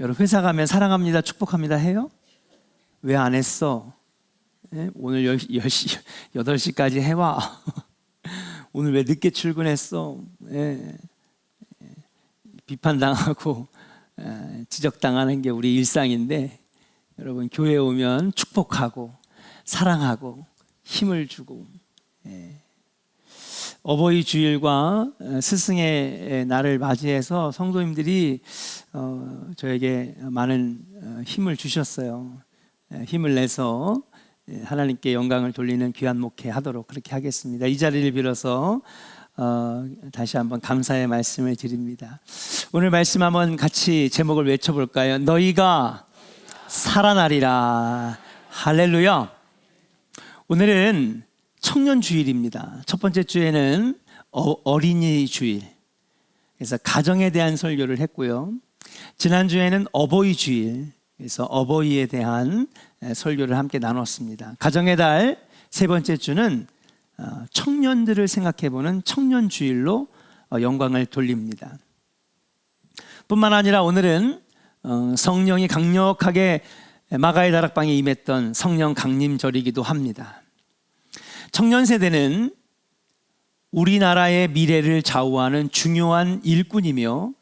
여러분 회사 가면 사랑합니다, 축복합니다 해요? 왜 안 했어? 오늘 10시, 8시까지 해와. 오늘 왜 늦게 출근했어? 비판당하고 지적당하는 게 우리 일상인데, 여러분 교회에 오면 축복하고 사랑하고 힘을 주고, 어버이 주일과 스승의 날을 맞이해서 성도님들이 저에게 많은 힘을 주셨어요. 힘을 내서 하나님께 영광을 돌리는 귀한 목회 하도록 그렇게 하겠습니다. 이 자리를 빌어서 다시 한번 감사의 말씀을 드립니다. 오늘 말씀 한번 같이 제목을 외쳐볼까요? 너희가 살아나리라. 할렐루야. 오늘은 청년주일입니다. 첫 번째 주에는 어린이 주일, 그래서 가정에 대한 설교를 했고요. 지난주에는 어버이 주일, 그래서 어버이에 대한 설교를 함께 나눴습니다. 가정의 달 세 번째 주는 청년들을 생각해보는 청년주일로 영광을 돌립니다. 뿐만 아니라 오늘은 성령이 강력하게 마가의 다락방에 임했던 성령 강림절이기도 합니다. 청년 세대는 우리나라의 미래를 좌우하는 중요한 일꾼이며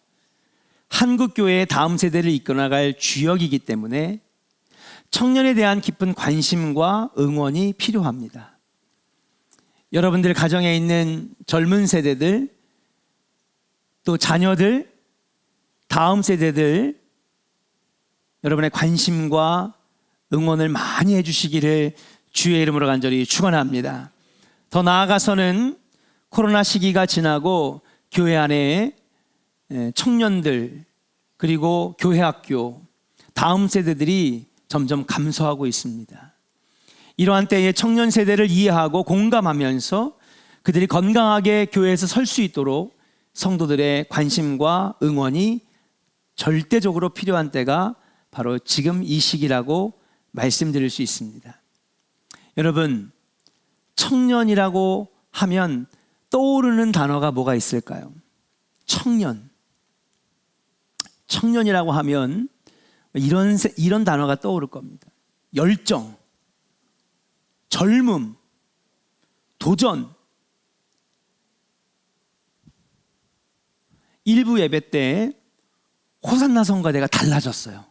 한국교회의 다음 세대를 이끌어나갈 주역이기 때문에 청년에 대한 깊은 관심과 응원이 필요합니다. 여러분들 가정에 있는 젊은 세대들, 또 자녀들, 다음 세대들, 여러분의 관심과 응원을 많이 해주시기를 주의 이름으로 간절히 축원합니다. 더 나아가서는 코로나 시기가 지나고 교회 안에 청년들, 그리고 교회 학교, 다음 세대들이 점점 감소하고 있습니다. 이러한 때에 청년 세대를 이해하고 공감하면서 그들이 건강하게 교회에서 설 수 있도록 성도들의 관심과 응원이 절대적으로 필요한 때가 바로 지금 이 시기라고 말씀드릴 수 있습니다. 여러분, 청년이라고 하면 떠오르는 단어가 뭐가 있을까요? 청년이라고 하면 이런 단어가 떠오를 겁니다. 열정, 젊음, 도전. 일부 예배 때 호산나 성가대가 달라졌어요.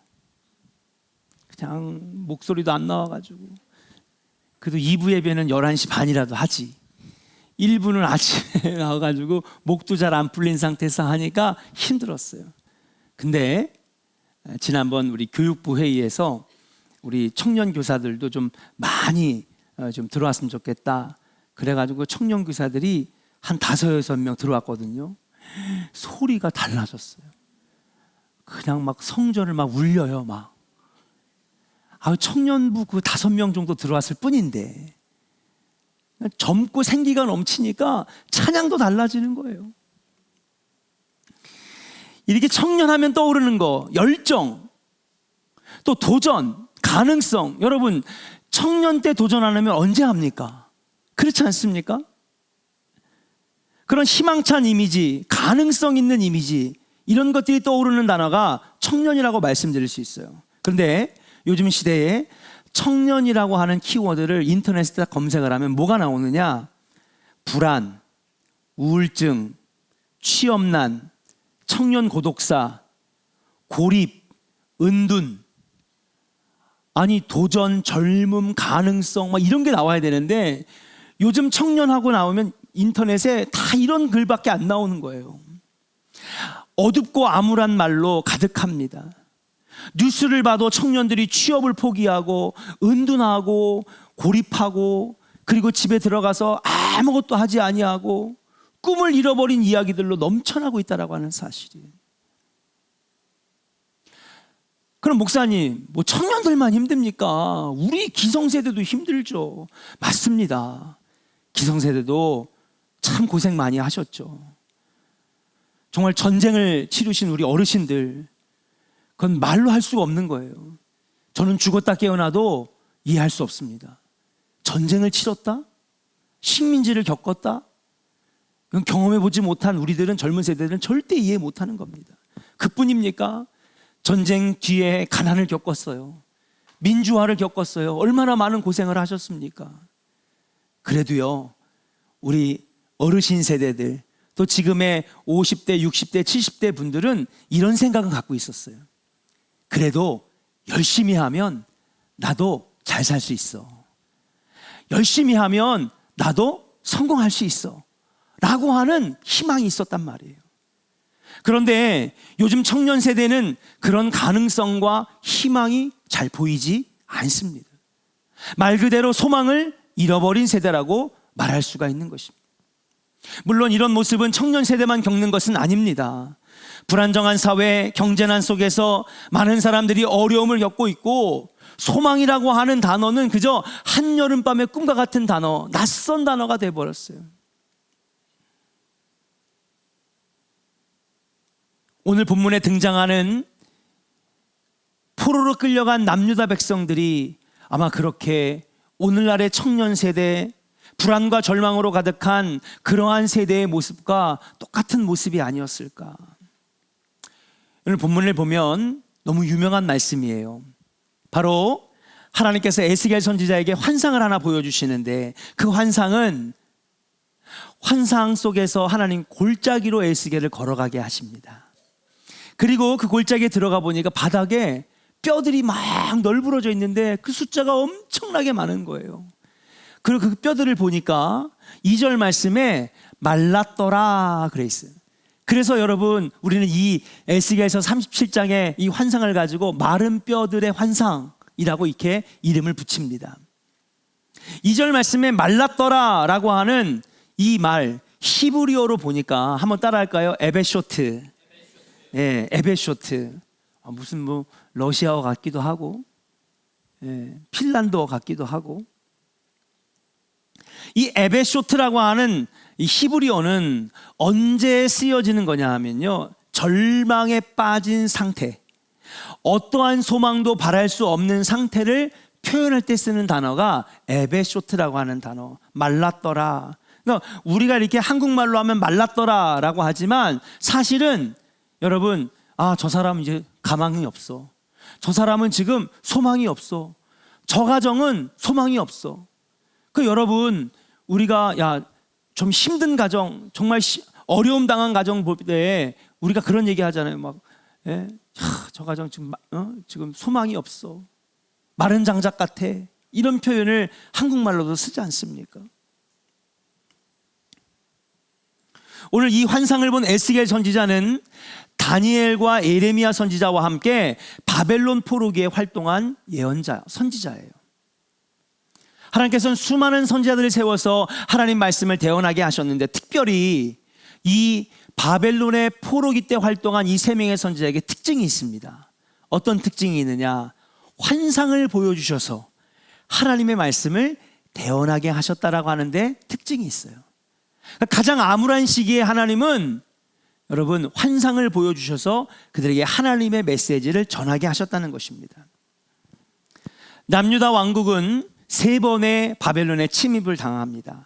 그냥 목소리도 안 나와가지고, 그래도 2부 예배는 11시 반이라도 하지, 1부는 아침에 나와가지고 목도 잘 안 풀린 상태에서 하니까 힘들었어요. 근데 지난번 우리 교육부 회의에서 우리 청년 교사들도 좀 많이 좀 들어왔으면 좋겠다, 그래가지고 청년 교사들이 한 5, 6명 들어왔거든요. 소리가 달라졌어요. 그냥 막 성전을 막 울려요. 막 청년부 그 5명 정도 들어왔을 뿐인데 젊고 생기가 넘치니까 찬양도 달라지는 거예요. 이렇게 청년하면 떠오르는 거, 열정, 또 도전, 가능성. 여러분, 청년 때 도전 안 하면 언제 합니까? 그렇지 않습니까? 그런 희망찬 이미지, 가능성 있는 이미지, 이런 것들이 떠오르는 단어가 청년이라고 말씀드릴 수 있어요. 그런데 요즘 시대에 청년이라고 하는 키워드를 인터넷에 검색을 하면 뭐가 나오느냐? 불안, 우울증, 취업난, 청년 고독사, 고립, 은둔, 아니 도전, 젊음, 가능성 막 이런 게 나와야 되는데 요즘 청년하고 나오면 인터넷에 다 이런 글밖에 안 나오는 거예요. 어둡고 암울한 말로 가득합니다. 뉴스를 봐도 청년들이 취업을 포기하고 은둔하고 고립하고, 그리고 집에 들어가서 아무것도 하지 아니하고 꿈을 잃어버린 이야기들로 넘쳐나고 있다라고 하는 사실이에요. 그럼 목사님, 뭐 청년들만 힘듭니까? 우리 기성세대도 힘들죠. 맞습니다. 기성세대도 참 고생 많이 하셨죠. 정말 전쟁을 치르신 우리 어르신들, 그건 말로 할 수가 없는 거예요. 저는 죽었다 깨어나도 이해할 수 없습니다. 전쟁을 치렀다? 식민지를 겪었다? 이건 경험해보지 못한 우리들은, 젊은 세대들은 절대 이해 못하는 겁니다. 그뿐입니까? 전쟁 뒤에 가난을 겪었어요. 민주화를 겪었어요. 얼마나 많은 고생을 하셨습니까? 그래도요, 우리 어르신 세대들, 또 지금의 50대, 60대, 70대 분들은 이런 생각을 갖고 있었어요. 그래도 열심히 하면 나도 잘 살 수 있어. 열심히 하면 나도 성공할 수 있어. 라고 하는 희망이 있었단 말이에요. 그런데 요즘 청년 세대는 그런 가능성과 희망이 잘 보이지 않습니다. 말 그대로 소망을 잃어버린 세대라고 말할 수가 있는 것입니다. 물론 이런 모습은 청년 세대만 겪는 것은 아닙니다. 불안정한 사회, 경제난 속에서 많은 사람들이 어려움을 겪고 있고, 소망이라고 하는 단어는 그저 한여름밤의 꿈과 같은 단어, 낯선 단어가 되어버렸어요. 오늘 본문에 등장하는 포로로 끌려간 남유다 백성들이 아마 그렇게 오늘날의 청년 세대, 불안과 절망으로 가득한 그러한 세대의 모습과 똑같은 모습이 아니었을까. 오늘 본문을 보면 너무 유명한 말씀이에요. 바로 하나님께서 에스겔 선지자에게 환상을 하나 보여주시는데, 그 환상은 환상 속에서 하나님 골짜기로 에스겔을 걸어가게 하십니다. 그리고 그 골짜기에 들어가 보니까 바닥에 뼈들이 막 널브러져 있는데 그 숫자가 엄청나게 많은 거예요. 그리고 그 뼈들을 보니까 2절 말씀에 말랐더라 그래 있어요. 그래서 여러분, 우리는 이 에스겔서 37장의 이 환상을 가지고 마른 뼈들의 환상이라고 이렇게 이름을 붙입니다. 2절 말씀에 말랐더라 라고 하는 이 말, 히브리어로 보니까 한번 따라 할까요? 에베쇼트. 예, 에베쇼트. 무슨 뭐 러시아어 같기도 하고, 핀란드어 같기도 하고. 이 에베쇼트라고 하는 이 히브리어는 언제 쓰여지는 거냐 하면요, 절망에 빠진 상태, 어떠한 소망도 바랄 수 없는 상태를 표현할 때 쓰는 단어가 에베쇼트라고 하는 단어. 말랐더라. 그러니까 우리가 이렇게 한국말로 하면 말랐더라 라고 하지만, 사실은 여러분, 저 사람은 이제 가망이 없어. 저 사람은 지금 소망이 없어. 저 가정은 소망이 없어. 여러분, 우리가 좀 힘든 가정, 정말 어려움 당한 가정 볼 때 우리가 그런 얘기 하잖아요. 저 가정 지금 소망이 없어. 마른 장작 같아. 이런 표현을 한국말로도 쓰지 않습니까? 오늘 이 환상을 본 에스겔 선지자는 다니엘과 예레미야 선지자와 함께 바벨론 포로기에 활동한 예언자, 선지자예요. 하나님께서는 수많은 선지자들을 세워서 하나님 말씀을 대언하게 하셨는데, 특별히 이 바벨론의 포로기 때 활동한 이 3명의 선지자에게 특징이 있습니다. 어떤 특징이 있느냐? 환상을 보여주셔서 하나님의 말씀을 대언하게 하셨다라고 하는데 특징이 있어요. 가장 암울한 시기에 하나님은 여러분 환상을 보여주셔서 그들에게 하나님의 메시지를 전하게 하셨다는 것입니다. 남유다 왕국은 3번의 바벨론의 침입을 당합니다.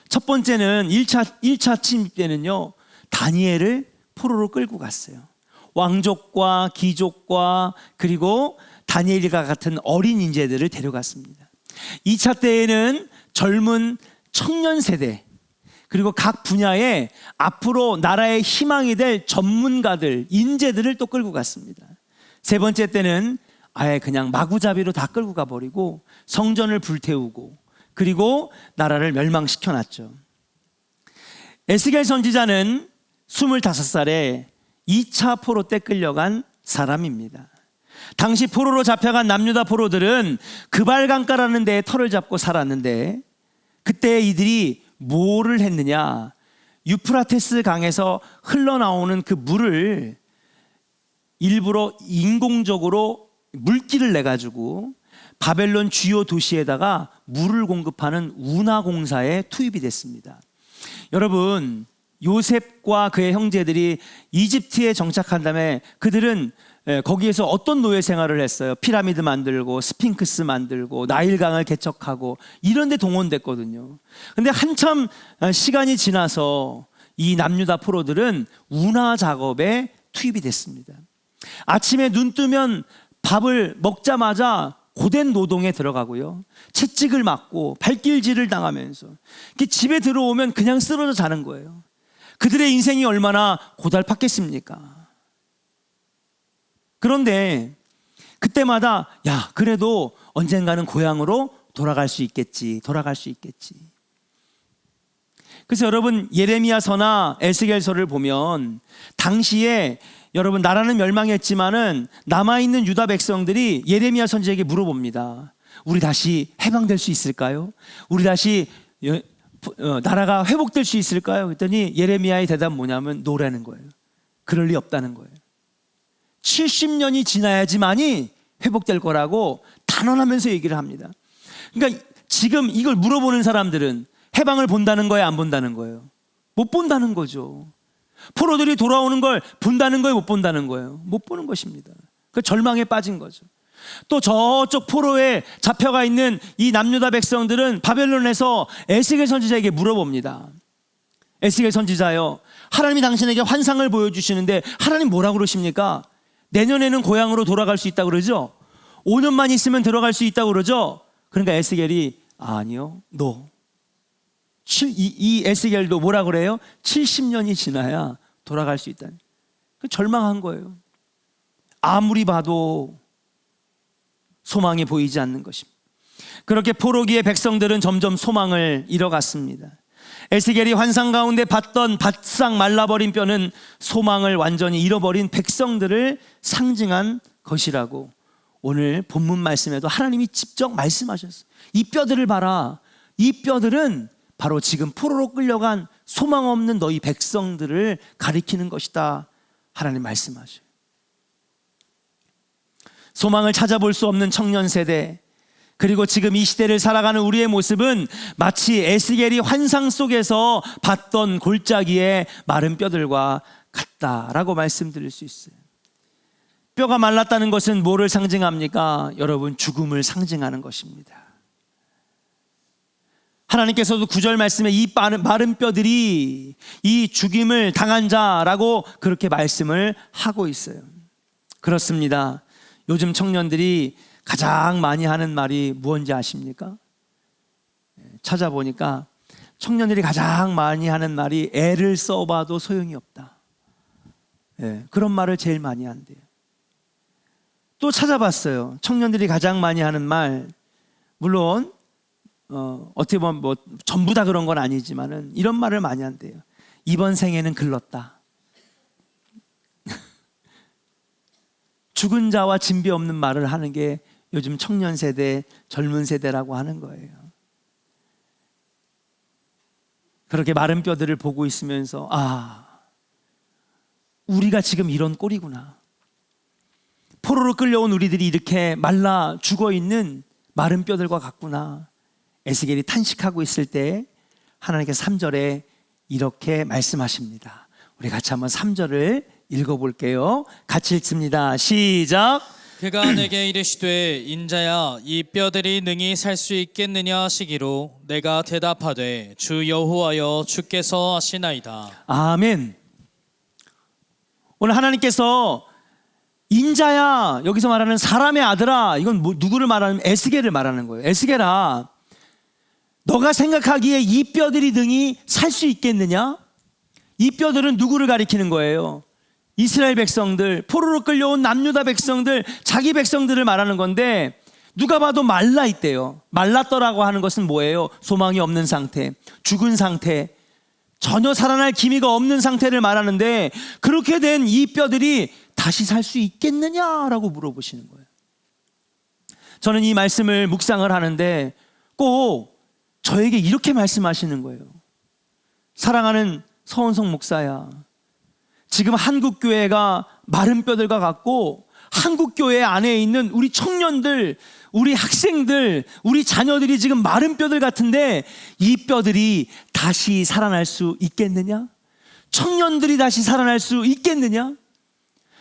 첫 번째는 1차 침입 때는요, 다니엘을 포로로 끌고 갔어요. 왕족과 귀족과 그리고 다니엘과 같은 어린 인재들을 데려갔습니다. 2차 때에는 젊은 청년 세대, 그리고 각 분야에 앞으로 나라의 희망이 될 전문가들, 인재들을 또 끌고 갔습니다. 3번째 때는 아예 그냥 마구잡이로 다 끌고 가버리고 성전을 불태우고 그리고 나라를 멸망시켜놨죠. 에스겔 선지자는 25살에 2차 포로 때 끌려간 사람입니다. 당시 포로로 잡혀간 남유다 포로들은 그발강가라는 데에 터를 잡고 살았는데, 그때 이들이 뭐를 했느냐? 유프라테스 강에서 흘러나오는 그 물을 일부러 인공적으로 물길을 내가지고 바벨론 주요 도시에다가 물을 공급하는 운하공사에 투입이 됐습니다. 여러분, 요셉과 그의 형제들이 이집트에 정착한 다음에 그들은 거기에서 어떤 노예 생활을 했어요? 피라미드 만들고 스핑크스 만들고 나일강을 개척하고 이런 데 동원됐거든요. 근데 한참 시간이 지나서 이 남유다 포로들은 운하 작업에 투입이 됐습니다. 아침에 눈 뜨면 밥을 먹자마자 고된 노동에 들어가고요. 채찍을 맞고 발길질을 당하면서 집에 들어오면 그냥 쓰러져 자는 거예요. 그들의 인생이 얼마나 고달팠겠습니까? 그런데 그때마다 야, 그래도 언젠가는 고향으로 돌아갈 수 있겠지. 그래서 여러분, 예레미야서나 에스겔서를 보면 당시에 여러분, 나라는 멸망했지만은 남아있는 유다 백성들이 예레미야 선지자에게 물어봅니다. 우리 다시 해방될 수 있을까요? 우리 다시 나라가 회복될 수 있을까요? 그랬더니 예레미야의 대답 뭐냐면 노라는 거예요. 그럴 리 없다는 거예요. 70년이 지나야지만이 회복될 거라고 단언하면서 얘기를 합니다. 그러니까 지금 이걸 물어보는 사람들은 해방을 본다는 거예요, 안 본다는 거예요? 못 본다는 거죠. 포로들이 돌아오는 걸 본다는 거예요, 못 본다는 거예요? 못 보는 것입니다. 그 절망에 빠진 거죠. 또 저쪽 포로에 잡혀가 있는 이 남유다 백성들은 바벨론에서 에스겔 선지자에게 물어봅니다. 에스겔 선지자요, 하나님이 당신에게 환상을 보여주시는데 하나님 뭐라고 그러십니까? 내년에는 고향으로 돌아갈 수 있다고 그러죠? 5년만 있으면 들어갈 수 있다고 그러죠? 그러니까 에스겔이 아니요, 이 에스겔도 뭐라 그래요? 70년이 지나야 돌아갈 수 있다니. 절망한 거예요. 아무리 봐도 소망이 보이지 않는 것입니다. 그렇게 포로기의 백성들은 점점 소망을 잃어갔습니다. 에스겔이 환상 가운데 봤던 바싹 말라버린 뼈는 소망을 완전히 잃어버린 백성들을 상징한 것이라고 오늘 본문 말씀에도 하나님이 직접 말씀하셨어요. 이 뼈들을 봐라. 이 뼈들은 바로 지금 포로로 끌려간 소망 없는 너희 백성들을 가리키는 것이다. 하나님 말씀하셔요. 소망을 찾아볼 수 없는 청년 세대, 그리고 지금 이 시대를 살아가는 우리의 모습은 마치 에스겔이 환상 속에서 봤던 골짜기의 마른 뼈들과 같다라고 말씀드릴 수 있어요. 뼈가 말랐다는 것은 뭐를 상징합니까? 여러분, 죽음을 상징하는 것입니다. 하나님께서도 9절 말씀에 이 마른 뼈들이 이 죽임을 당한 자라고 그렇게 말씀을 하고 있어요. 그렇습니다. 요즘 청년들이 가장 많이 하는 말이 무엇인지 아십니까? 찾아보니까 청년들이 가장 많이 하는 말이 애를 써봐도 소용이 없다. 그런 말을 제일 많이 한대요. 또 찾아봤어요. 청년들이 가장 많이 하는 말, 물론 어떻게 보면 뭐 전부 다 그런 건 아니지만은 이런 말을 많이 한대요. 이번 생에는 글렀다. 죽은 자와 진비 없는 말을 하는 게 요즘 청년 세대, 젊은 세대라고 하는 거예요. 그렇게 마른 뼈들을 보고 있으면서 우리가 지금 이런 꼴이구나. 포로로 끌려온 우리들이 이렇게 말라 죽어있는 마른 뼈들과 같구나. 에스겔이 탄식하고 있을 때 하나님께서 3절에 이렇게 말씀하십니다. 우리 같이 한번 3절을 읽어볼게요. 같이 읽습니다. 시작. 그가 내게 이르시되 인자야 이 뼈들이 능히 살 수 있겠느냐 하시기로 내가 대답하되 주 여호와여 주께서 하시나이다. 아멘. 오늘 하나님께서 인자야, 여기서 말하는 사람의 아들아, 이건 누구를 말하는, 에스겔을 말하는 거예요. 에스겔아, 너가 생각하기에 이 뼈들이 능히 살 수 있겠느냐? 이 뼈들은 누구를 가리키는 거예요? 이스라엘 백성들, 포로로 끌려온 남유다 백성들, 자기 백성들을 말하는 건데 누가 봐도 말라 있대요. 말랐더라고 하는 것은 뭐예요? 소망이 없는 상태, 죽은 상태, 전혀 살아날 기미가 없는 상태를 말하는데 그렇게 된 이 뼈들이 다시 살 수 있겠느냐라고 물어보시는 거예요. 저는 이 말씀을 묵상을 하는데 꼭 저에게 이렇게 말씀하시는 거예요. 사랑하는 서원석 목사야, 지금 한국교회가 마른 뼈들과 같고 한국교회 안에 있는 우리 청년들, 우리 학생들, 우리 자녀들이 지금 마른 뼈들 같은데 이 뼈들이 다시 살아날 수 있겠느냐? 청년들이 다시 살아날 수 있겠느냐?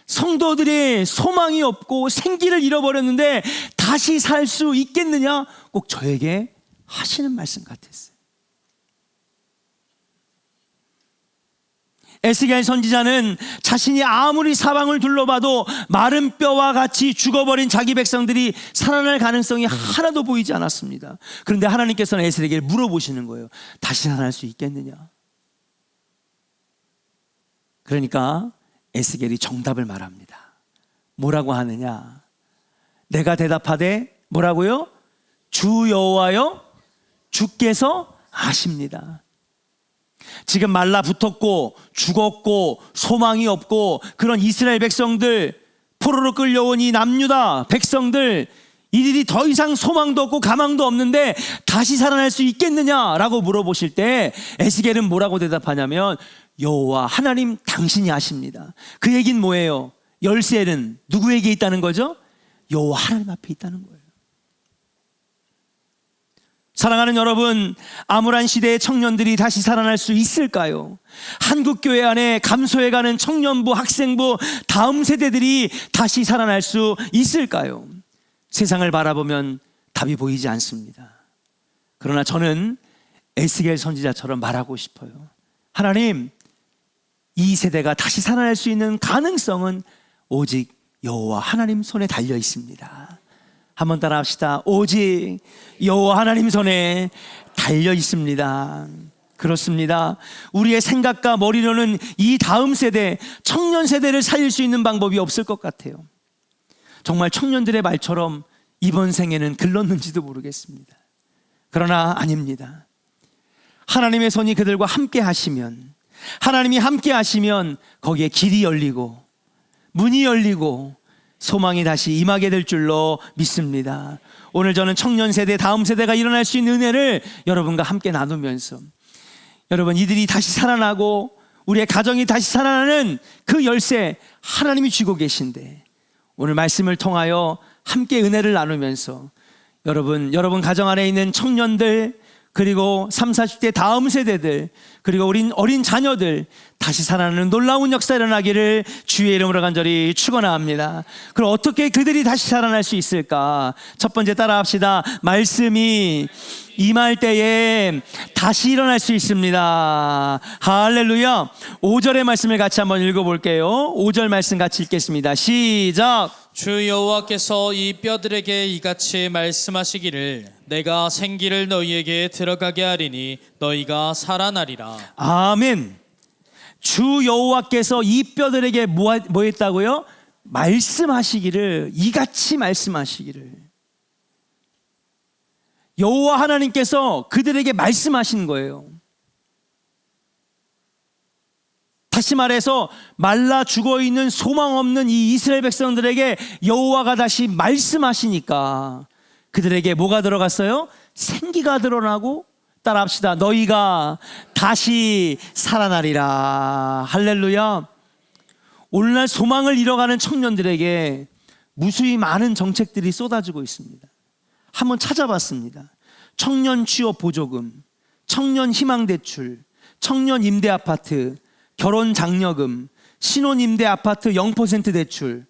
성도들의 소망이 없고 생기를 잃어버렸는데 다시 살 수 있겠느냐? 꼭 저에게 하시는 말씀 같았어요. 에스겔 선지자는 자신이 아무리 사방을 둘러봐도 마른 뼈와 같이 죽어버린 자기 백성들이 살아날 가능성이 하나도 보이지 않았습니다. 그런데 하나님께서는 에스겔에게 물어보시는 거예요. 다시 살아날 수 있겠느냐? 그러니까 에스겔이 정답을 말합니다. 뭐라고 하느냐? 내가 대답하되 뭐라고요? 주 여호와여 주께서 아십니다. 지금 말라붙었고 죽었고 소망이 없고 그런 이스라엘 백성들, 포로로 끌려온 이 남유다 백성들, 이들이 더 이상 소망도 없고 가망도 없는데 다시 살아날 수 있겠느냐라고 물어보실 때 에스겔은 뭐라고 대답하냐면 여호와 하나님 당신이 아십니다. 그 얘기는 뭐예요? 열쇠는 누구에게 있다는 거죠? 여호와 하나님 앞에 있다는 거예요. 사랑하는 여러분, 암울한 시대의 청년들이 다시 살아날 수 있을까요? 한국교회 안에 감소해가는 청년부, 학생부, 다음 세대들이 다시 살아날 수 있을까요? 세상을 바라보면 답이 보이지 않습니다. 그러나 저는 에스겔 선지자처럼 말하고 싶어요. 하나님, 이 세대가 다시 살아날 수 있는 가능성은 오직 여호와 하나님 손에 달려 있습니다. 한번 따라 합시다. 오직 여호와 하나님 손에 달려 있습니다. 그렇습니다. 우리의 생각과 머리로는 이 다음 세대, 청년 세대를 살릴 수 있는 방법이 없을 것 같아요. 정말 청년들의 말처럼 이번 생에는 글렀는지도 모르겠습니다. 그러나 아닙니다. 하나님의 손이 그들과 함께 하시면, 하나님이 함께 하시면 거기에 길이 열리고 문이 열리고 소망이 다시 임하게 될 줄로 믿습니다. 오늘 저는 청년 세대, 다음 세대가 일어날 수 있는 은혜를 여러분과 함께 나누면서 여러분, 이들이 다시 살아나고 우리의 가정이 다시 살아나는 그 열쇠 하나님이 쥐고 계신데, 오늘 말씀을 통하여 함께 은혜를 나누면서 여러분 가정 안에 있는 청년들, 그리고 30, 40대 다음 세대들, 그리고 어린 자녀들 다시 살아나는 놀라운 역사 일어나기를 주의 이름으로 간절히 축원합니다. 그럼 어떻게 그들이 다시 살아날 수 있을까? 첫 번째 따라합시다. 말씀이 임할 때에 다시 일어날 수 있습니다. 할렐루야. 5절의 말씀을 같이 한번 읽어볼게요. 5절 말씀 같이 읽겠습니다. 시작. 주 여호와께서 이 뼈들에게 이같이 말씀하시기를 내가 생기를 너희에게 들어가게 하리니 너희가 살아나리라. 아멘. 주 여호와께서 이 뼈들에게 뭐 했다고요? 말씀하시기를, 이같이 말씀하시기를. 여호와 하나님께서 그들에게 말씀하신 거예요. 다시 말해서 말라 죽어있는 소망 없는 이 이스라엘 백성들에게 여호와가 다시 말씀하시니까 그들에게 뭐가 들어갔어요? 생기가 드러나고, 따라합시다. 너희가 다시 살아나리라. 할렐루야. 오늘날 소망을 잃어가는 청년들에게 무수히 많은 정책들이 쏟아지고 있습니다. 한번 찾아봤습니다. 청년 취업 보조금, 청년 희망대출, 청년 임대 아파트, 결혼 장려금, 신혼임대 아파트 0% 대출.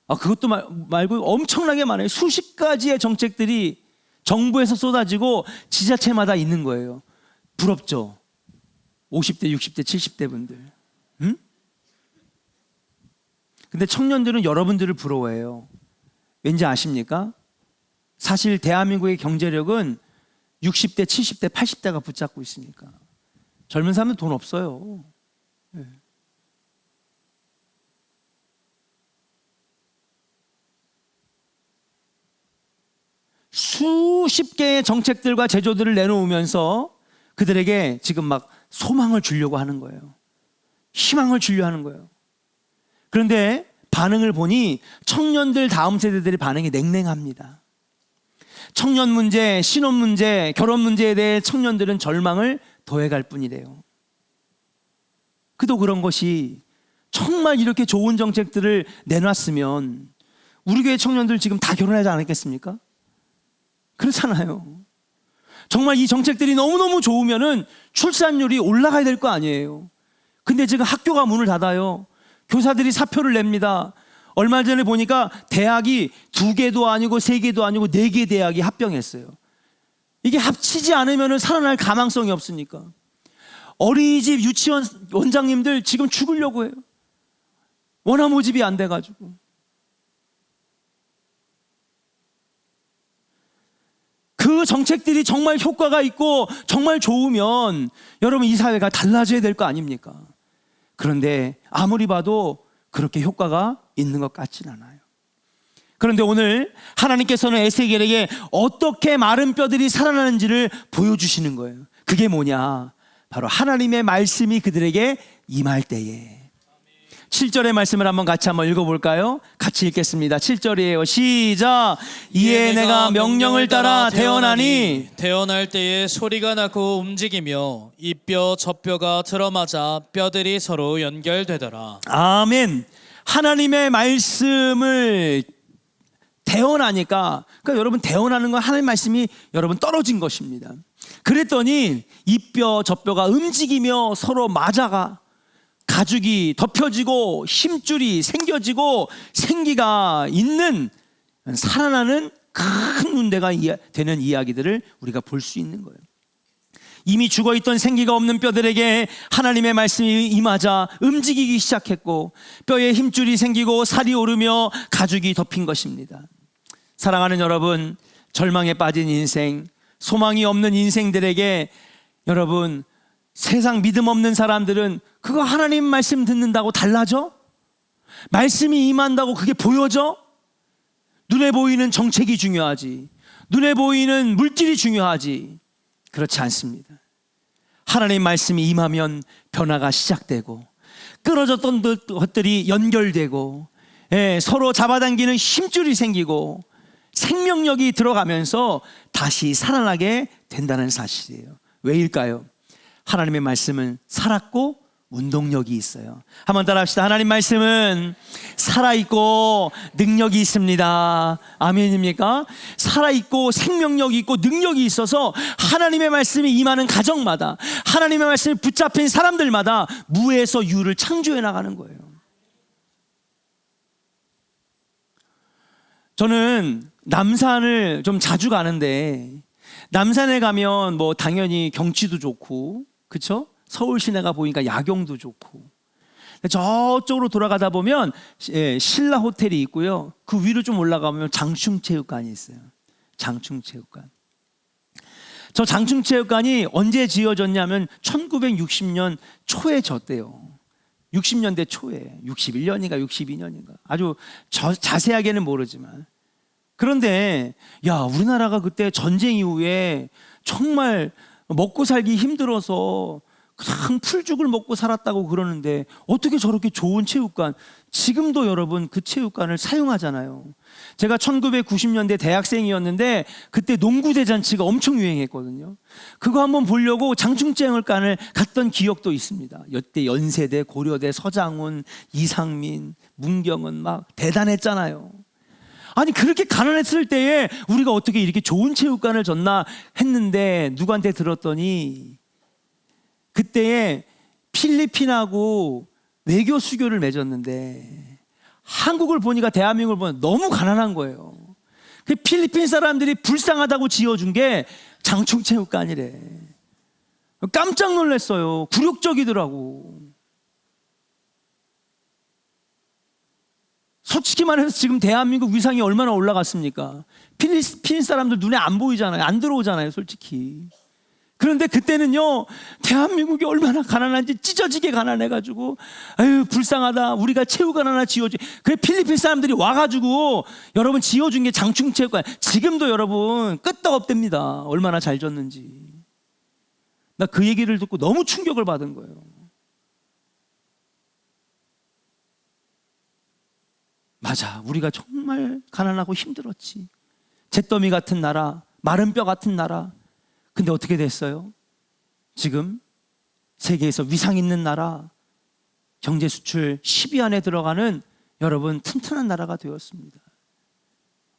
그것도 말고 엄청나게 많아요. 수십 가지의 정책들이 정부에서 쏟아지고 지자체마다 있는 거예요. 부럽죠? 50대, 60대, 70대 분들. 응? 근데 청년들은 여러분들을 부러워해요. 왠지 아십니까? 사실 대한민국의 경제력은 60대, 70대, 80대가 붙잡고 있으니까. 젊은 사람은 돈 없어요. 수십 개의 정책들과 제도들을 내놓으면서 그들에게 지금 막 소망을 주려고 하는 거예요. 희망을 주려 하는 거예요. 그런데 반응을 보니 청년들, 다음 세대들의 반응이 냉랭합니다. 청년 문제, 신혼 문제, 결혼 문제에 대해 청년들은 절망을 더해갈 뿐이래요. 그도 그런 것이 정말 이렇게 좋은 정책들을 내놨으면 우리 교회 청년들 지금 다 결혼하지 않았겠습니까? 그렇잖아요. 정말 이 정책들이 너무너무 좋으면은 출산율이 올라가야 될 거 아니에요. 근데 지금 학교가 문을 닫아요. 교사들이 사표를 냅니다. 얼마 전에 보니까 대학이 2개도 아니고 3개도 아니고 4개 대학이 합병했어요. 이게 합치지 않으면 살아날 가망성이 없으니까. 어린이집 유치원 원장님들 지금 죽으려고 해요. 원화 모집이 안 돼가지고. 그 정책들이 정말 효과가 있고 정말 좋으면 여러분 이 사회가 달라져야 될 거 아닙니까? 그런데 아무리 봐도 그렇게 효과가 있는 것 같진 않아요. 그런데 오늘 하나님께서는 에스겔에게 어떻게 마른 뼈들이 살아나는지를 보여주시는 거예요. 그게 뭐냐? 바로 하나님의 말씀이 그들에게 임할 때에. 7절의 말씀을 한번 같이 한번 읽어볼까요? 같이 읽겠습니다. 7절이에요. 시작. 이에 내가 명령을 따라 태어나니 태어날 때에 소리가 나고 움직이며 이 뼈 저 뼈가 들어맞아 뼈들이 서로 연결되더라. 아멘. 하나님의 말씀을 태어나니까, 그러니까 여러분 태어나는 건 하나님의 말씀이 여러분 떨어진 것입니다. 그랬더니 이 뼈 저 뼈가 움직이며 서로 맞아가 가죽이 덮여지고 힘줄이 생겨지고 생기가 있는 살아나는 큰 문제가 되는 이야기들을 우리가 볼 수 있는 거예요. 이미 죽어있던 생기가 없는 뼈들에게 하나님의 말씀이 임하자 움직이기 시작했고 뼈에 힘줄이 생기고 살이 오르며 가죽이 덮인 것입니다. 사랑하는 여러분, 절망에 빠진 인생, 소망이 없는 인생들에게 여러분, 세상 믿음 없는 사람들은 그거 하나님 말씀 듣는다고 달라져? 말씀이 임한다고 그게 보여져? 눈에 보이는 정책이 중요하지, 눈에 보이는 물질이 중요하지. 그렇지 않습니다. 하나님 말씀이 임하면 변화가 시작되고 끊어졌던 것들이 연결되고 서로 잡아당기는 힘줄이 생기고 생명력이 들어가면서 다시 살아나게 된다는 사실이에요. 왜일까요? 하나님의 말씀은 살았고 운동력이 있어요. 한번 따라 합시다. 하나님 말씀은 살아있고 능력이 있습니다. 아멘입니까? 살아있고 생명력이 있고 능력이 있어서 하나님의 말씀이 임하는 가정마다, 하나님의 말씀이 붙잡힌 사람들마다 무에서 유를 창조해 나가는 거예요. 저는 남산을 좀 자주 가는데, 남산에 가면 뭐 당연히 경치도 좋고, 그쵸? 서울 시내가 보니까 야경도 좋고. 저쪽으로 돌아가다 보면 신라 호텔이 있고요. 그 위로 좀 올라가면 장충체육관이 있어요. 장충체육관. 저 장충체육관이 언제 지어졌냐면 1960년 초에 졌대요. 60년대 초에. 61년인가 62년인가. 아주 자세하게는 모르지만. 그런데 야, 우리나라가 그때 전쟁 이후에 정말 먹고 살기 힘들어서 그냥 풀죽을 먹고 살았다고 그러는데 어떻게 저렇게 좋은 체육관, 지금도 여러분 그 체육관을 사용하잖아요. 제가 1990년대 대학생이었는데 그때 농구대잔치가 엄청 유행했거든요. 그거 한번 보려고 장충체육관을 갔던 기억도 있습니다. 이때 연세대, 고려대, 서장훈, 이상민, 문경은 막 대단했잖아요. 아니 그렇게 가난했을 때에 우리가 어떻게 이렇게 좋은 체육관을 줬나 했는데 누구한테 들었더니 그때에 필리핀하고 외교 수교를 맺었는데 한국을 보니까, 대한민국을 보니까 너무 가난한 거예요. 그 필리핀 사람들이 불쌍하다고 지어준 게 장충체육관이래. 깜짝 놀랐어요. 굴욕적이더라고. 솔직히 말해서 지금 대한민국 위상이 얼마나 올라갔습니까? 필리핀 사람들 눈에 안 보이잖아요. 안 들어오잖아요, 솔직히. 그런데 그때는요, 대한민국이 얼마나 가난한지 찢어지게 가난해가지고, 아유 불쌍하다, 우리가 체육관 하나 지어줘. 그래 필리핀 사람들이 와가지고 여러분 지어준 게 장충체육관. 지금도 여러분 끄떡없답니다. 얼마나 잘 졌는지. 나 그 얘기를 듣고 너무 충격을 받은 거예요. 맞아, 우리가 정말 가난하고 힘들었지. 잿더미 같은 나라, 마른 뼈 같은 나라. 근데 어떻게 됐어요? 지금 세계에서 위상 있는 나라, 경제 수출 10위 안에 들어가는 여러분 튼튼한 나라가 되었습니다.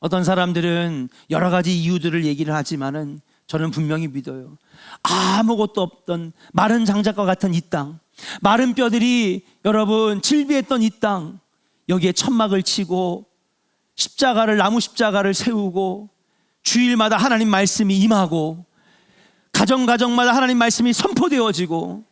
어떤 사람들은 여러 가지 이유들을 얘기를 하지만은 저는 분명히 믿어요. 아무것도 없던 마른 장작과 같은 이 땅, 마른 뼈들이 여러분 질비했던 이 땅, 여기에 천막을 치고 십자가를, 나무 십자가를 세우고 주일마다 하나님 말씀이 임하고 가정가정마다 하나님 말씀이 선포되어지고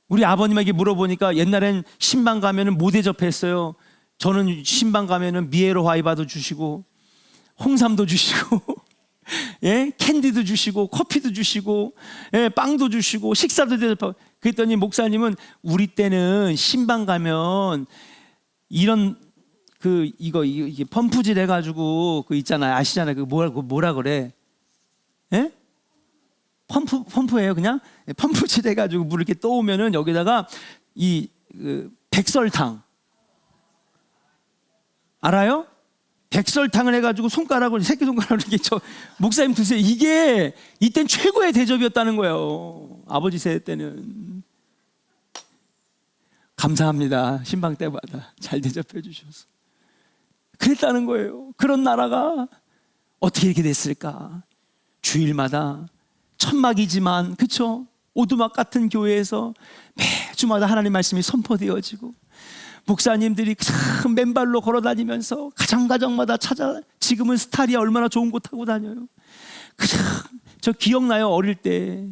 우리 아버님에게 물어보니까 옛날엔 신방 가면은 못 대접했어요. 저는 신방 가면은 미에로 화이바도 주시고 홍삼도 주시고 예? 캔디도 주시고 커피도 주시고 예? 빵도 주시고 식사도 대접하고. 그랬더니 목사님은 우리 때는 신방 가면 이런 이게 펌프질 해가지고 그 있잖아요. 아시잖아요. 그 뭐라 그래? 예? 펌프예요. 그냥 펌프질 해가지고 물을 이렇게 떠오면은 여기다가 백설탕 알아요? 백설탕을 해가지고 손가락으로 새끼손가락으로 이렇게 목사님 드세요. 이게 이땐 최고의 대접이었다는 거예요. 아버지 세대 때는. 감사합니다. 신방 때마다 잘 대접해 주셔서. 그랬다는 거예요. 그런 나라가 어떻게 이렇게 됐을까? 주일마다 천막이지만 그쵸? 오두막 같은 교회에서 매주마다 하나님 말씀이 선포되어지고 목사님들이 참 맨발로 걸어다니면서 가정마다 지금은 스타리아 얼마나 좋은 곳 타고 다녀요. 저 기억나요. 어릴 때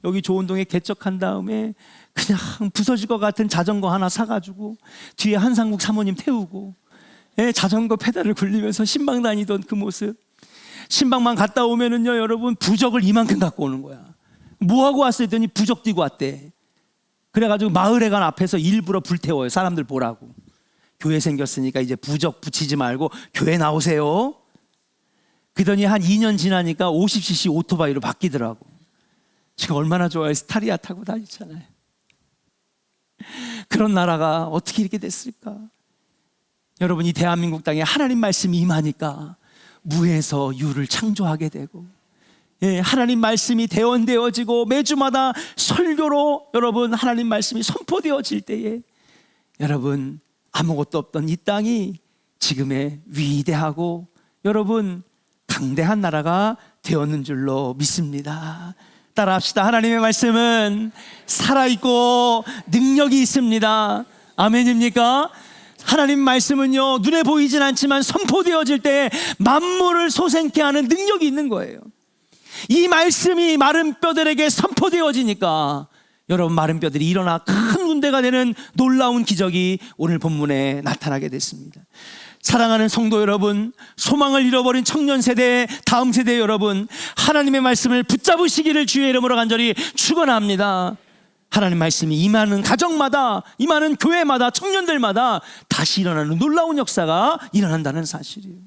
여기 조은동에 개척한 다음에 그냥 부서질 것 같은 자전거 하나 사가지고 뒤에 한상국 사모님 태우고 자전거 페달을 굴리면서 신방 다니던 그 모습. 신방만 갔다 오면은요 여러분 부적을 이만큼 갖고 오는 거야. 뭐하고 왔어 했더니 부적 띄고 왔대. 그래가지고 마을회관 앞에서 일부러 불태워요. 사람들 보라고. 교회 생겼으니까 이제 부적 붙이지 말고 교회 나오세요. 그러더니 한 2년 지나니까 50cc 오토바이로 바뀌더라고. 지금 얼마나 좋아요. 스타리아 타고 다니잖아요. 그런 나라가 어떻게 이렇게 됐을까? 여러분 이 대한민국 땅에 하나님 말씀이 임하니까 무에서 유를 창조하게 되고 하나님 말씀이 대언되어지고 매주마다 설교로 여러분 하나님 말씀이 선포되어질 때에 여러분 아무것도 없던 이 땅이 지금의 위대하고 여러분 강대한 나라가 되었는 줄로 믿습니다. 따라합시다. 하나님의 말씀은 살아있고 능력이 있습니다. 아멘입니까? 하나님 말씀은요 눈에 보이진 않지만 선포되어질 때 만물을 솟게 하는 능력이 있는 거예요. 이 말씀이 마른 뼈들에게 선포되어지니까 여러분 마른 뼈들이 일어나 큰 군대가 되는 놀라운 기적이 오늘 본문에 나타나게 됐습니다. 사랑하는 성도 여러분, 소망을 잃어버린 청년 세대, 다음 세대 여러분, 하나님의 말씀을 붙잡으시기를 주의 이름으로 간절히 축원합니다. 하나님 말씀이 임하는 가정마다, 임하는 교회마다, 청년들마다 다시 일어나는 놀라운 역사가 일어난다는 사실이에요.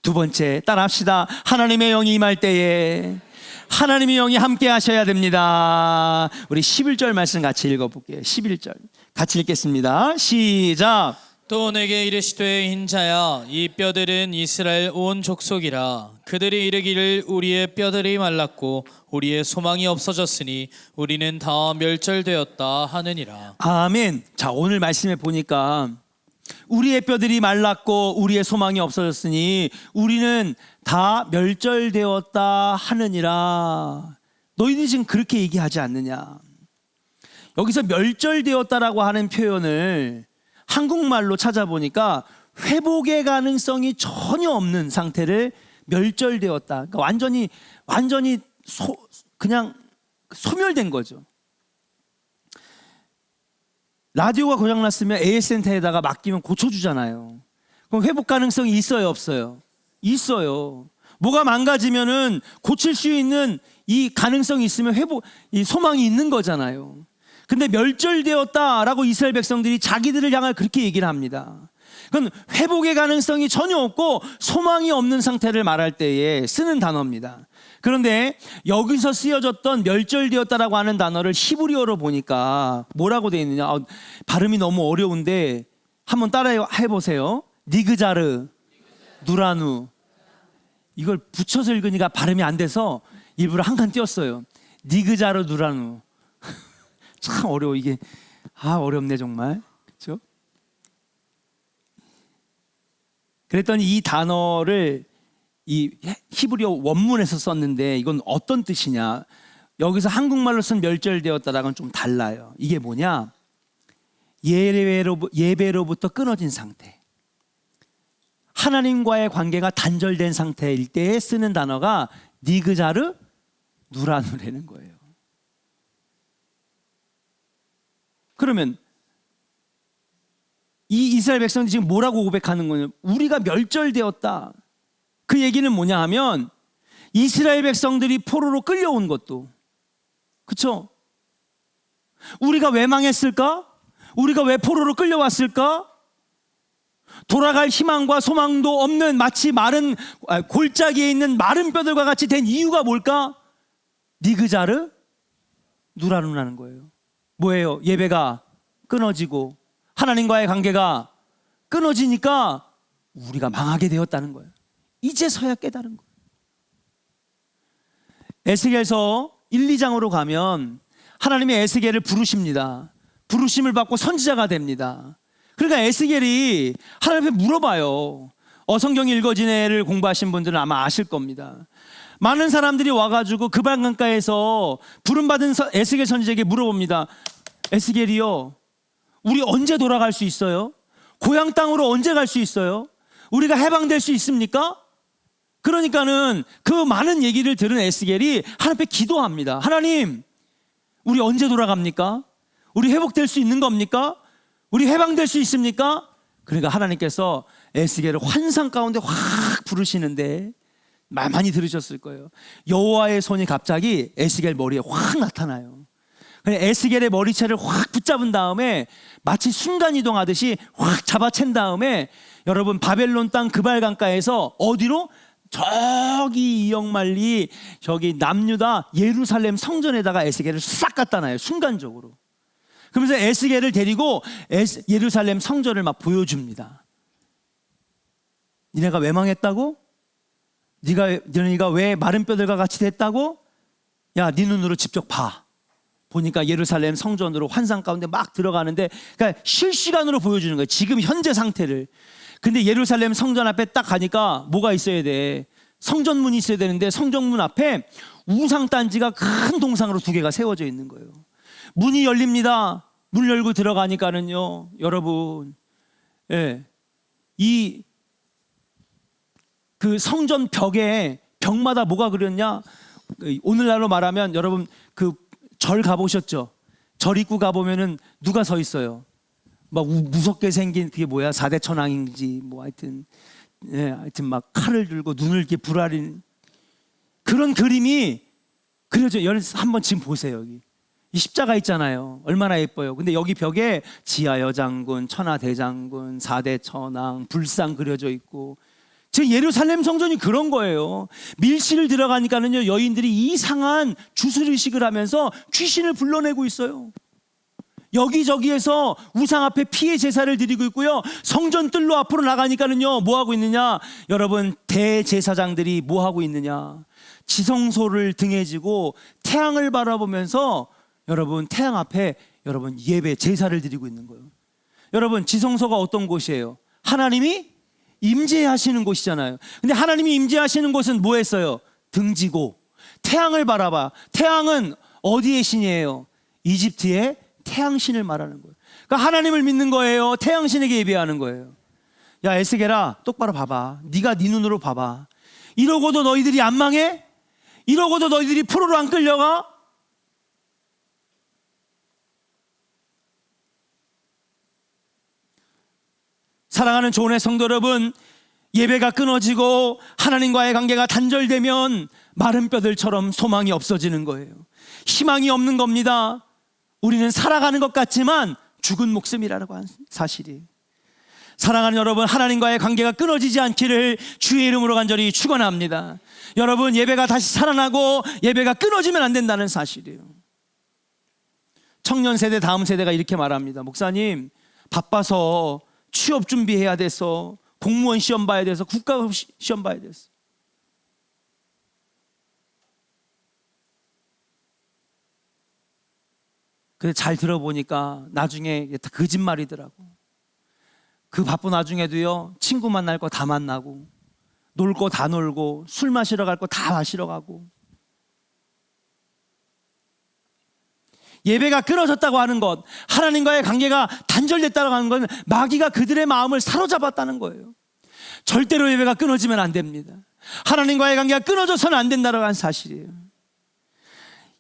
두 번째, 따라합시다. 하나님의 영이 임할 때에 하나님의 영이 함께 하셔야 됩니다. 우리 11절 말씀 같이 읽어볼게요. 11절 같이 읽겠습니다. 시작. 또 내게 이르시되 인자야 이 뼈들은 이스라엘 온 족속이라. 그들이 이르기를 우리의 뼈들이 말랐고 우리의 소망이 없어졌으니 우리는 다 멸절되었다 하느니라. 아멘. 자, 오늘 말씀에 보니까 우리의 뼈들이 말랐고 우리의 소망이 없어졌으니 우리는 다 멸절되었다 하느니라. 너희들이 지금 그렇게 얘기하지 않느냐. 여기서 멸절되었다라고 하는 표현을 한국말로 찾아보니까 회복의 가능성이 전혀 없는 상태를 멸절되었다. 그러니까 완전히 그냥 소멸된 거죠. 라디오가 고장났으면 AS센터에다가 맡기면 고쳐주잖아요. 그럼 회복 가능성이 있어요, 없어요? 있어요. 뭐가 망가지면은 고칠 수 있는 이 가능성이 있으면 이 소망이 있는 거잖아요. 근데 멸절되었다라고 이스라엘 백성들이 자기들을 향해 그렇게 얘기를 합니다. 그건 회복의 가능성이 전혀 없고 소망이 없는 상태를 말할 때에 쓰는 단어입니다. 그런데 여기서 쓰여졌던 멸절되었다라고 하는 단어를 히브리어로 보니까 뭐라고 되어 있느냐. 발음이 너무 어려운데 한번 따라 해보세요. 니그자르, 누라누. 이걸 붙여서 읽으니까 발음이 안 돼서 일부러 한 칸 띄웠어요. 니그자르, 누라누. 참 어려워 이게. 어렵네 정말. 그렇죠? 그랬더니 이 단어를 이 히브리어 원문에서 썼는데 이건 어떤 뜻이냐. 여기서 한국말로 쓴 멸절되었다랑은 좀 달라요. 이게 뭐냐. 예배로부터 끊어진 상태, 하나님과의 관계가 단절된 상태일 때에 쓰는 단어가 니그자르 누라누라는 거예요. 그러면 이 이스라엘 백성들이 지금 뭐라고 고백하는 거냐? 우리가 멸절되었다. 그 얘기는 뭐냐 하면 이스라엘 백성들이 포로로 끌려온 것도, 그렇죠? 우리가 왜 망했을까? 우리가 왜 포로로 끌려왔을까? 돌아갈 희망과 소망도 없는 마치 마른 골짜기에 있는 마른 뼈들과 같이 된 이유가 뭘까? 니그자르 누라누라는 거예요. 뭐예요? 예배가 끊어지고 하나님과의 관계가 끊어지니까 우리가 망하게 되었다는 거예요. 이제서야 깨달은 거예요. 에스겔서 1, 2장으로 가면 하나님이 에스겔을 부르십니다. 부르심을 받고 선지자가 됩니다. 그러니까 에스겔이 하나님 앞에 물어봐요. 성경 읽어진 애를 공부하신 분들은 아마 아실 겁니다. 많은 사람들이 와가지고 그 강가에서 부름받은 에스겔 선지자에게 물어봅니다. 에스겔이요, 우리 언제 돌아갈 수 있어요? 고향 땅으로 언제 갈 수 있어요? 우리가 해방될 수 있습니까? 그러니까는 그 많은 얘기를 들은 에스겔이 하나님 앞에 기도합니다. 하나님, 우리 언제 돌아갑니까? 우리 회복될 수 있는 겁니까? 우리 해방될 수 있습니까? 그러니까 하나님께서 에스겔을 환상 가운데 확 부르시는데 많이 들으셨을 거예요. 여호와의 손이 갑자기 에스겔 머리에 확 나타나요. 에스겔의 머리채를 확 붙잡은 다음에 마치 순간이동하듯이 확 잡아챈 다음에 여러분 바벨론 땅 그발 강가에서 어디로? 저기 이역만리 저기 남유다 예루살렘 성전에다가 에스겔을 싹 갖다 놔요. 순간적으로. 그러면서 에스겔을 데리고 예루살렘 성전을 막 보여줍니다. 니네가 왜 망했다고? 너희가 왜 마른 뼈들과 같이 됐다고? 야, 네 눈으로 직접 봐. 보니까 예루살렘 성전으로 환상 가운데 막 들어가는데, 그러니까 실시간으로 보여주는 거예요. 지금 현재 상태를. 근데 예루살렘 성전 앞에 딱 가니까 뭐가 있어야 돼? 성전문이 있어야 되는데 성전문 앞에 우상단지가 큰 동상으로 2개가 세워져 있는 거예요. 문이 열립니다. 문 열고 들어가니까는요, 여러분, 이 그 성전 벽마다 뭐가 그렸냐? 오늘날로 말하면 여러분 그 절 가보셨죠? 절 입구 가보면은 누가 서 있어요? 막 무섭게 생긴 그게 뭐야? 4대 천왕인지 뭐 하여튼 막 칼을 들고 눈을 이렇게 부라린 그런 그림이 그려져. 한번 지금 보세요. 여기 이 십자가 있잖아요. 얼마나 예뻐요. 근데 여기 벽에 지하여 장군, 천하 대장군, 4대 천왕, 불상 그려져 있고, 제 예루살렘 성전이 그런 거예요. 밀실을 들어가니까는요, 여인들이 이상한 주술의식을 하면서 귀신을 불러내고 있어요. 여기저기에서 우상 앞에 피해 제사를 드리고 있고요. 성전 뜰로 앞으로 나가니까는요, 뭐 하고 있느냐? 여러분, 대제사장들이 뭐 하고 있느냐? 지성소를 등에 지고 태양을 바라보면서 여러분 태양 앞에 여러분 예배 제사를 드리고 있는 거예요. 여러분, 지성소가 어떤 곳이에요? 하나님이 임재하시는 곳이잖아요. 근데 하나님이 임재하시는 곳은 뭐 했어요? 등지고 태양을 바라봐. 태양은 어디의 신이에요? 이집트의 태양신을 말하는 거예요. 그러니까 하나님을 믿는 거예요? 태양신에게 예배하는 거예요? 야, 에스겔아, 똑바로 봐봐. 네가 네 눈으로 봐봐. 이러고도 너희들이 안 망해? 이러고도 너희들이 포로로 안 끌려가? 사랑하는 조은의 성도 여러분, 예배가 끊어지고 하나님과의 관계가 단절되면 마른 뼈들처럼 소망이 없어지는 거예요. 희망이 없는 겁니다. 우리는 살아가는 것 같지만 죽은 목숨이라는 사실이. 사랑하는 여러분, 하나님과의 관계가 끊어지지 않기를 주의 이름으로 간절히 축원합니다. 여러분, 예배가 다시 살아나고 예배가 끊어지면 안 된다는 사실이에요. 청년 세대, 다음 세대가 이렇게 말합니다. 목사님, 바빠서 취업 준비해야 돼서, 공무원 시험 봐야 돼서, 국가 시험 봐야 돼서. 근데 잘 들어보니까 나중에 다 거짓말이더라고. 그 바쁜 와중에도요, 친구 만날 거 다 만나고, 놀 거 다 놀고, 술 마시러 갈 거 다 마시러 가고. 예배가 끊어졌다고 하는 것, 하나님과의 관계가 단절됐다고 하는 건 마귀가 그들의 마음을 사로잡았다는 거예요. 절대로 예배가 끊어지면 안 됩니다. 하나님과의 관계가 끊어져서는 안 된다고 하는 사실이에요.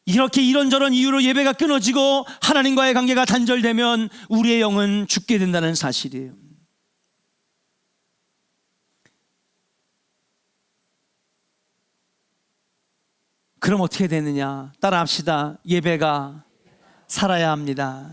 이렇게 이런저런 이유로 예배가 끊어지고 하나님과의 관계가 단절되면 우리의 영은 죽게 된다는 사실이에요. 그럼 어떻게 되느냐? 따라합시다. 예배가 살아야 합니다.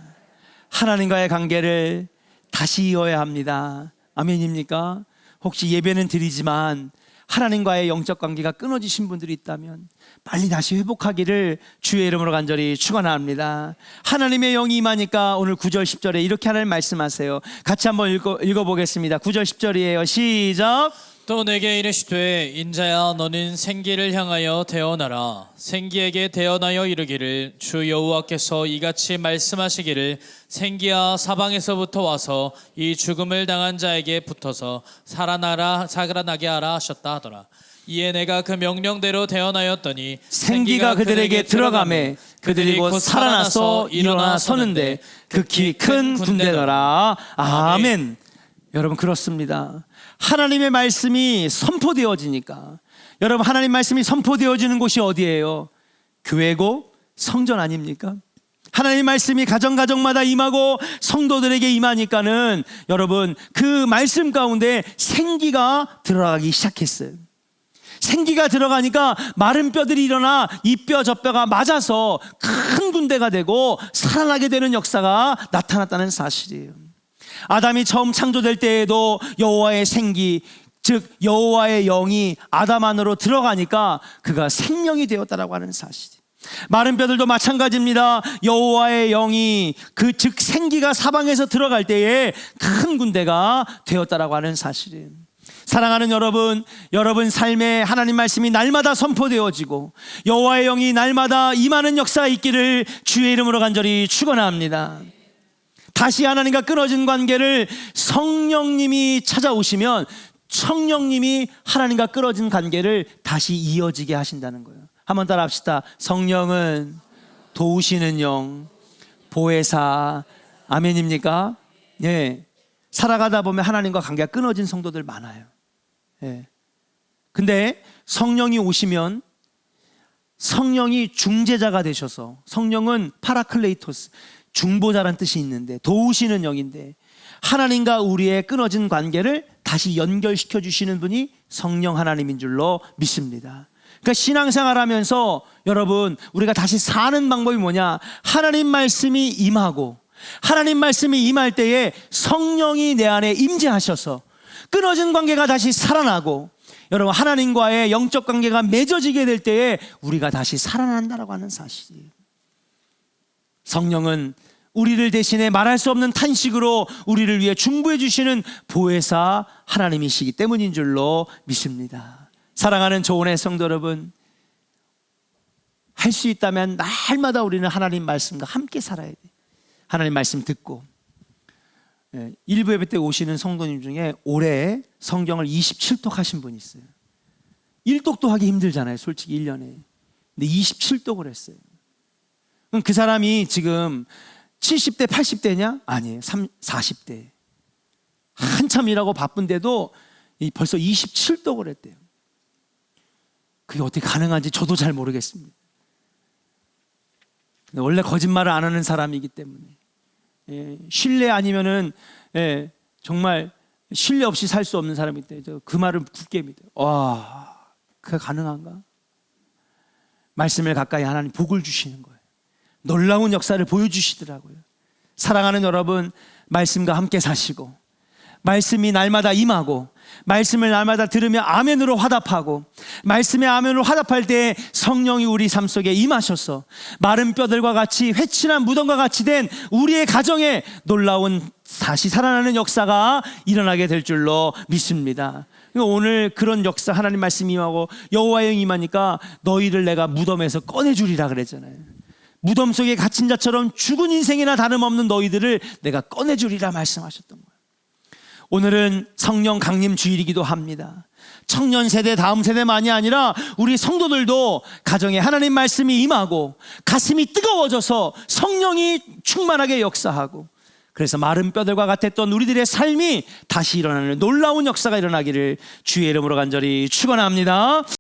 하나님과의 관계를 다시 이어야 합니다. 아멘입니까? 혹시 예배는 드리지만 하나님과의 영적 관계가 끊어지신 분들이 있다면 빨리 다시 회복하기를 주의 이름으로 간절히 축원합니다. 하나님의 영이 임하니까 오늘 9절 10절에 이렇게 하나님 말씀하세요. 같이 한번 읽어보겠습니다. 9절 10절이에요. 시작. 또 내게 이르시되 인자야 너는 생기를 향하여 대언하라. 생기에게 대언하여 이르기를 주 여호와께서 이같이 말씀하시기를 생기야 사방에서부터 와서 이 죽음을 당한 자에게 붙어서 살아나게 하라 하셨다 하더라. 이에 내가 그 명령대로 대언하였더니 생기가 그들에게 들어가매 그들이 곧 살아나서 일어나 서는데 극히 큰 군대더라. 아멘. 여러분 그렇습니다. 하나님의 말씀이 선포되어지니까, 여러분 하나님 말씀이 선포되어지는 곳이 어디예요? 교회고 성전 아닙니까? 하나님 말씀이 가정마다 임하고 성도들에게 임하니까는 여러분 그 말씀 가운데 생기가 들어가기 시작했어요. 생기가 들어가니까 마른 뼈들이 일어나 이 뼈 저 뼈가 맞아서 큰 군대가 되고 살아나게 되는 역사가 나타났다는 사실이에요. 아담이 처음 창조될 때에도 여호와의 생기, 즉 여호와의 영이 아담 안으로 들어가니까 그가 생명이 되었다라고 하는 사실이에요. 마른 뼈들도 마찬가지입니다. 여호와의 영이 즉 생기가 사방에서 들어갈 때에 큰 군대가 되었다라고 하는 사실이에요. 사랑하는 여러분, 여러분 삶에 하나님 말씀이 날마다 선포되어지고 여호와의 영이 날마다 임하는 역사가 있기를 주의 이름으로 간절히 축원합니다. 다시 하나님과 끊어진 관계를 성령님이 찾아오시면 성령님이 하나님과 끊어진 관계를 다시 이어지게 하신다는 거예요. 한번 따라 합시다. 성령은 도우시는 영, 보혜사. 아멘입니까? 예. 살아가다 보면 하나님과 관계가 끊어진 성도들 많아요. 예. 근데 성령이 오시면 성령이 중재자가 되셔서, 성령은 파라클레이토스, 중보자란 뜻이 있는데 도우시는 영인데 하나님과 우리의 끊어진 관계를 다시 연결시켜 주시는 분이 성령 하나님인 줄로 믿습니다. 그러니까 신앙생활하면서 여러분 우리가 다시 사는 방법이 뭐냐? 하나님 말씀이 임하고 하나님 말씀이 임할 때에 성령이 내 안에 임재하셔서 끊어진 관계가 다시 살아나고 여러분 하나님과의 영적 관계가 맺어지게 될 때에 우리가 다시 살아난다라고 하는 사실이에요. 성령은 우리를 대신해 말할 수 없는 탄식으로 우리를 위해 중보해 주시는 보혜사 하나님이시기 때문인 줄로 믿습니다. 사랑하는 조은의 성도 여러분, 할 수 있다면 날마다 우리는 하나님 말씀과 함께 살아야 돼. 하나님 말씀 듣고, 일부 예배 때 오시는 성도님 중에 올해 성경을 27독 하신 분이 있어요. 1독도 하기 힘들잖아요, 솔직히 1년에. 근데 27독을 했어요. 그럼 그 사람이 지금 70대, 80대냐? 아니에요. 40대. 한참 일하고 바쁜데도 벌써 27독을 했대요. 그게 어떻게 가능한지 저도 잘 모르겠습니다. 원래 거짓말을 안 하는 사람이기 때문에, 신뢰 아니면은 정말 신뢰 없이 살 수 없는 사람이기 때문에 그 말을 굳게 믿어요. 와, 그게 가능한가? 말씀을 가까이 하나님 복을 주시는 거예요. 놀라운 역사를 보여주시더라고요. 사랑하는 여러분, 말씀과 함께 사시고 말씀이 날마다 임하고 말씀을 날마다 들으며 아멘으로 화답하고 말씀에 아멘으로 화답할 때 성령이 우리 삶 속에 임하셔서 마른 뼈들과 같이 회칠한 무덤과 같이 된 우리의 가정에 놀라운 다시 살아나는 역사가 일어나게 될 줄로 믿습니다. 오늘 그런 역사, 하나님 말씀이 임하고 여호와의 영이 임하니까 너희를 내가 무덤에서 꺼내주리라 그랬잖아요. 무덤 속에 갇힌 자처럼 죽은 인생이나 다름없는 너희들을 내가 꺼내주리라 말씀하셨던 거예요. 오늘은 성령 강림 주일이기도 합니다. 청년 세대, 다음 세대만이 아니라 우리 성도들도 가정에 하나님 말씀이 임하고 가슴이 뜨거워져서 성령이 충만하게 역사하고 그래서 마른 뼈들과 같았던 우리들의 삶이 다시 일어나는 놀라운 역사가 일어나기를 주의 이름으로 간절히 축원합니다.